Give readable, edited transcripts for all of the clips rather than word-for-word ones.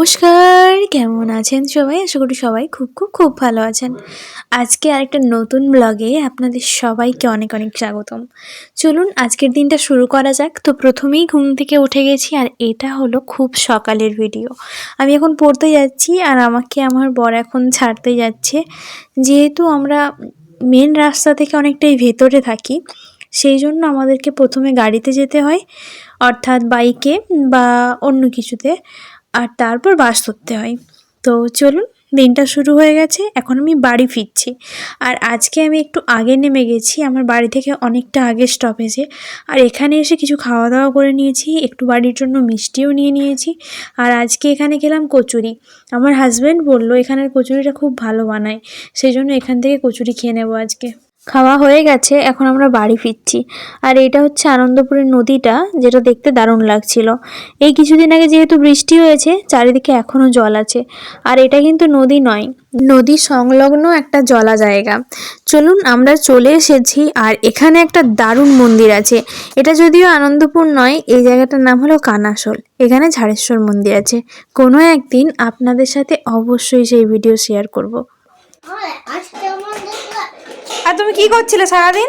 নমস্কার, কেমন আছেন সবাই? আশা করি সবাই খুব খুব খুব ভালো আছেন। আজকে আরেকটা নতুন ব্লগে আপনাদের সবাইকে অনেক অনেক স্বাগতম। চলুন আজকের দিনটা শুরু করা যাক। তো প্রথমেই ঘুম থেকে উঠে গেছি আর এটা হলো খুব সকালের ভিডিও। আমি এখন পড়তে যাচ্ছি আর আমাকে আমার বর এখন ছাড়তে যাচ্ছে। যেহেতু আমরা মেন রাস্তা থেকে অনেকটাই ভেতরে থাকি, সেই জন্য আমাদেরকে প্রথমে গাড়িতে যেতে হয়, অর্থাৎ বাইকে বা অন্য কিছুতে, আর তারপর বাস ধরতে হয়। তো চলুন, দিনটা শুরু হয়ে গেছে, এখন আমি বাড়ি ফিরছি। আর আজকে আমি একটু আগে নেমে গেছি, আমার বাড়ি থেকে অনেকটা আগে স্টপেজে। আর এখানে এসে কিছু খাওয়া দাওয়া করে নিয়েছি, একটু বাড়ির জন্য মিষ্টিও নিয়ে নিয়েছি। আর আজকে এখানে খেলাম কচুরি। আমার হাজব্যান্ড বললো এখানের কচুরিটা খুব ভালো বানায়, সেই জন্য এখান থেকে কচুরি খেয়ে নেবো আজকে। খাওয়া হয়ে গেছে, এখন আমরা বাড়ি ফিরছি। আর এটা হচ্ছে আনন্দপুরের নদীটা, যেটা দেখতে দারুণ লাগছিল। এই কিছুদিন আগে যেহেতু বৃষ্টি হয়েছে, চারিদিকে এখনও জল আছে। আর এটা কিন্তু নদী নয়, নদী সংলগ্ন একটা জলা জায়গা। চলুন, আমরা চলে এসেছি। আর এখানে একটা দারুণ মন্দির আছে। এটা যদিও আনন্দপুর নয়, এই জায়গাটার নাম হলো কানাসল। এখানে ঝাড়েশ্বর মন্দির আছে। কোনো একদিন আপনাদের সাথে অবশ্যই সেই ভিডিও শেয়ার করব। আর তুমি কি করছিলে সারাদিন?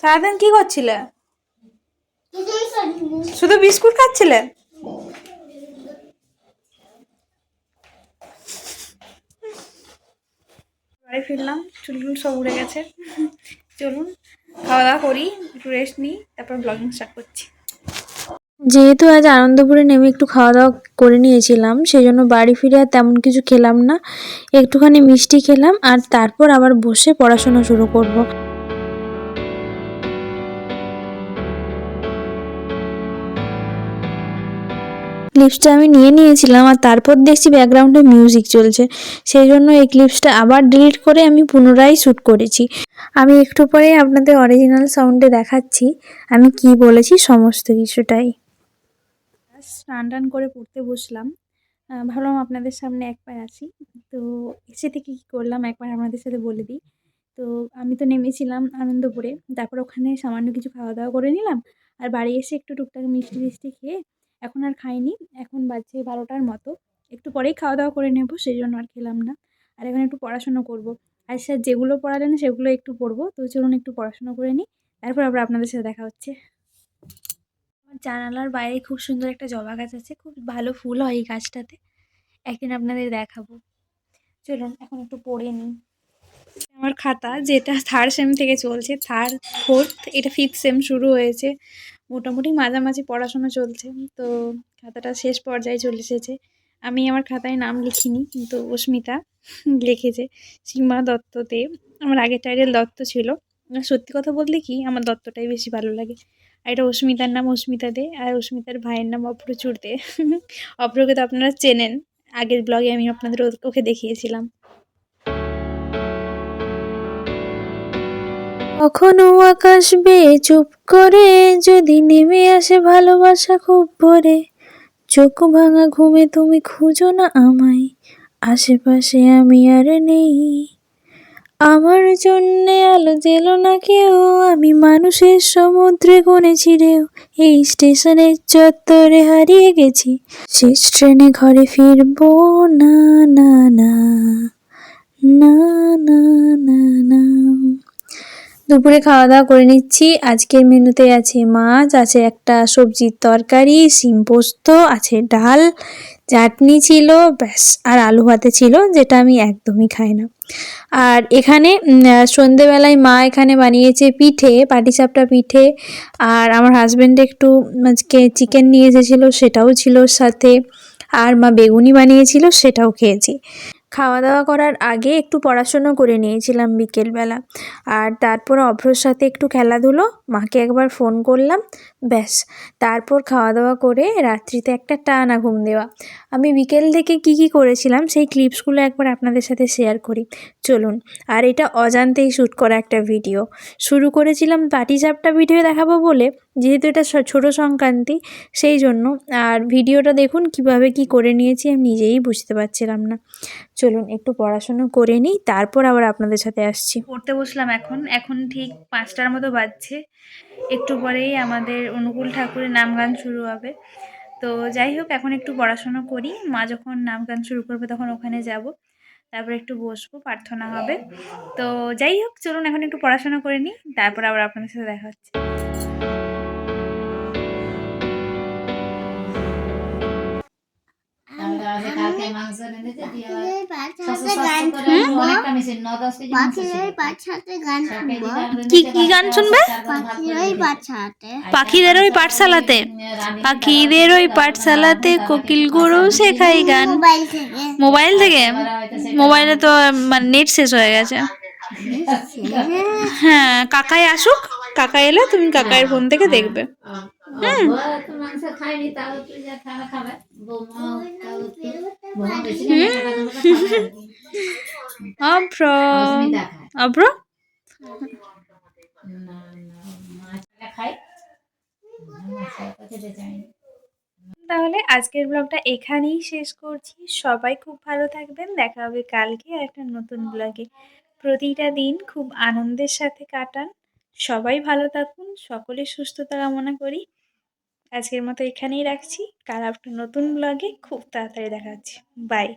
সারাদিন কি করছিলে? শুধু বিস্কুট খাচ্ছিলে? বাড়ি ফিরলাম, চুল সব উড়ে গেছে। চলুন খাওয়া দাওয়া করি, একটু রেস্ট নিই, তারপর ব্লগিং স্টার্ট করছি। যেহেতু আজ আনন্দপুরে নেমে একটু খাওয়া দাওয়া করে নিয়েছিলাম, সেই জন্য বাড়ি ফিরে আর তেমন কিছু খেলাম না। একটুখানি মিষ্টি খেলাম আর তারপর আবার বসে পড়াশোনা শুরু করব। ক্লিপসটা আমি নিয়ে নিয়েছিলাম আর তারপর দেখছি ব্যাকগ্রাউন্ডে মিউজিক চলছে, সেই জন্য এই ক্লিপসটা আবার ডিলিট করে আমি পুনরায় শ্যুট করেছি। আমি একটু পরে আপনাদের অরিজিনাল সাউন্ডে দেখাচ্ছি আমি কি বলেছি সমস্ত কিছুটাই। স্নান টান করে পড়তে বসলাম, ভাবলাম আপনাদের সামনে একবার আসি। তো এসে থেকে কী করলাম একবার আপনাদের সাথে বলে দিই। তো আমি তো নেমেছিলাম আনন্দপুরে, তারপর ওখানে সামান্য কিছু খাওয়া দাওয়া করে নিলাম। আর বাড়ি এসে একটু টুকটাক মিষ্টি টিষ্টি খেয়ে এখন আর খাইনি। এখন বাজছে 12টার মতো, একটু পরেই খাওয়া দাওয়া করে নেব, সেই জন্য আর খেলাম না। আর এখন একটু পড়াশুনো করব। আর স্যার যেগুলো পড়ালেন সেগুলো একটু পড়বো। তো চলুন একটু পড়াশুনো করে নিই, তারপর আবার আপনাদের সাথে দেখা হচ্ছে। আমার জানালার বাইরে খুব সুন্দর একটা জবা গাছ আছে, খুব ভালো ফুল হয় এই গাছটাতে। একদিন আপনাদের দেখাবো। চলুন এখন একটু পড়ে নিই। আমার খাতা, যেটা থার্ড সেম থেকে চলছে, থার্ড ফোর্থ, এটা ফিফথ সেম শুরু হয়েছে। মোটামুটি মাঝামাঝি পড়াশোনা চলছে। তো খাতাটা শেষ পর্যায়ে চলে এসেছে। আমি আমার খাতায় নাম লিখিনি, কিন্তু অস্মিতা লিখেছে। সীমা দত্ত দে। আমার আগের টাইটেল দত্ত ছিল। সত্যি কথা বলতে কি, আমার দত্তটাই বেশি ভালো লাগে। আর এটা অস্মিতার নাম অস্মিতা দে, আর অস্মিতার ভাইয়ের নাম অপ্রচুর দে। অপ্রকে তো আপনারা চেনেন, আগের ব্লগে আমি আপনাদের ওকে দেখিয়েছিলাম। কখনো আকাশ বেয়ে চুপ করে যদি নেমে আসে ভালোবাসা খুব ভরে, চোখ ভাঙা ঘুমে তুমি খুঁজো না আমায়, আশেপাশে আমি আর নেই। আমার জন্যে আলো জেলো না কেউ, আমি মানুষের সমুদ্রে গুনেছি ঢেউ, এই স্টেশনের চত্বরে হারিয়ে গেছি, শেষ ট্রেনে ঘরে ফিরবো না না না না না না না। দুপুরে খাওয়া দাওয়া করে নিচ্ছি। আজকের মেনুতে আছে মাছ, আছে একটা সবজির তরকারি, শিম পোস্ত, আছে ডাল, চাটনি ছিল, ব্যাস। আর আলু ভাতে ছিল, যেটা আমি একদমই খাই না। আর এখানে সন্ধেবেলায় মা এখানে বানিয়েছে পিঠে, পাটিসাপটা পিঠে। আর আমার হাজব্যান্ড একটু আজকে চিকেন নিয়ে এসেছিলো, সেটাও ছিল সাথে। আর মা বেগুনি বানিয়েছিল, সেটাও খেয়েছি। খাওয়া দাওয়া করার আগে একটু পড়াশুনো করে নিয়েছিলাম বিকেলবেলা। আর তারপর অভ্রর সাথে একটু খেলাধুলো, মাকে একবার ফোন করলাম, ব্যাস। তারপর খাওয়া দাওয়া করে রাত্রিতে একটা টানা ঘুম দেওয়া। আমি বিকেল থেকে কি কি করেছিলাম সেই ক্লিপসগুলো একবার আপনাদের সাথে শেয়ার করি, চলুন। আর এটা অজান্তেই শ্যুট করা একটা ভিডিও। শুরু করেছিলাম পাটিসাপটা ভিডিও দেখাবো বলে, যেহেতু এটা ছোট সংক্রান্তি, সেই জন্য। আর ভিডিওটা দেখুন কিভাবে কি করে নিয়েছি, আমি নিজেই বুঝতে পারছিলাম না। চলুন একটু পড়াশুনো করে নিই, তারপর আবার আপনাদের সাথে আসছি। পড়তে বসলাম এখন ঠিক 5টার মতো বাজছে। একটু পরেই আমাদের অনুকূল ঠাকুরের নাম গান শুরু হবে। তো যাই হোক, এখন একটু পড়াশোনা করি, মা যখন নাম গান শুরু করবে তখন ওখানে যাব, তারপর একটু বসবো, প্রার্থনা হবে। তো যাই হোক, চলুন এখন একটু পড়াশোনা করে নিই, তারপর আবার আপনাদের সাথে দেখা হচ্ছে। কি কি গান শুনবে? পাখিদের ওই পাঠশালাতে, পাখিদের ওই পাঠশালাতে কোকিল গুরু শেখাই গান। মোবাইল থেকে? মোবাইলে তো মানে নেট শেষ হয়ে গেছে। হ্যাঁ, কাকাই আসুক, কাকা এলে তুমি কাকাইয়ের ফোন থেকে দেখবে। অভ্র অভ্র তাহলে আজকের ব্লগটা এখানেই শেষ করছি। সবাই খুব ভালো থাকবেন, দেখা হবে কালকে একটা নতুন ব্লগে। প্রতিটা দিন খুব আনন্দের সাথে কাটান, সবাই ভালো থাকুন, সকলের সুস্থতা কামনা করি। আজকের মতো এখানেই রাখছি, কাল একটা নতুন ব্লগে খুব তাড়াতাড়ি দেখা হচ্ছে। বাই।